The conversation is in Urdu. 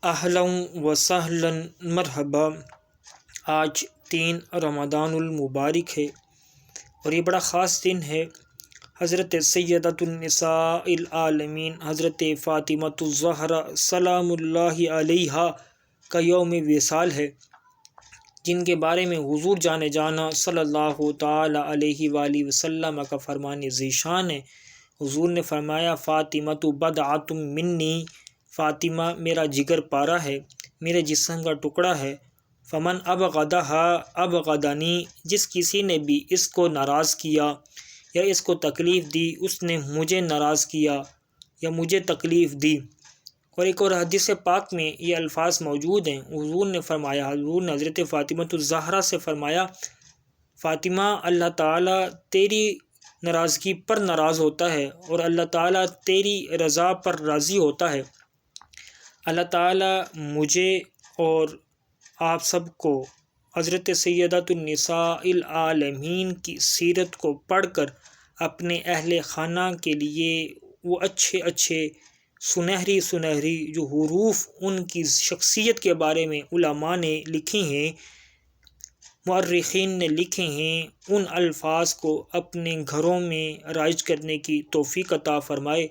اہلاً و سہلاً مرحبا۔ آج 3 رمضان المبارک ہے اور یہ بڑا خاص دن ہے۔ حضرت سیدۃ النساء العالمین حضرت فاطمۃ الزہرا سلام اللہ علیہا کا یوم وصال ہے، جن کے بارے میں حضور جانے جانا صلی اللہ تعالی علیہ وآلہ وسلم کا فرمان ذیشان ہے۔ حضور نے فرمایا فاطمۃ بضعۃ منی، فاطمہ میرا جگر پارا ہے، میرے جسم کا ٹکڑا ہے۔ فمن ابغضھا ابغضنی، جس کسی نے بھی اس کو ناراض کیا یا اس کو تکلیف دی اس نے مجھے ناراض کیا یا مجھے تکلیف دی۔ اور ایک اور حدیث پاک میں یہ الفاظ موجود ہیں۔ حضور نے حضرت فاطمۃ الزہرا سے فرمایا فاطمہ، اللہ تعالیٰ تیری ناراضگی پر ناراض ہوتا ہے اور اللہ تعالیٰ تیری رضا پر راضی ہوتا ہے۔ اللہ تعالیٰ مجھے اور آپ سب کو حضرت سیدۃ النساء العالمین کی سیرت کو پڑھ کر اپنے اہل خانہ کے لیے وہ اچھے سنہری جو حروف ان کی شخصیت کے بارے میں علماء نے لکھے ہیں، مورخین نے لکھے ہیں، ان الفاظ کو اپنے گھروں میں رائج کرنے کی توفیق عطا فرمائے۔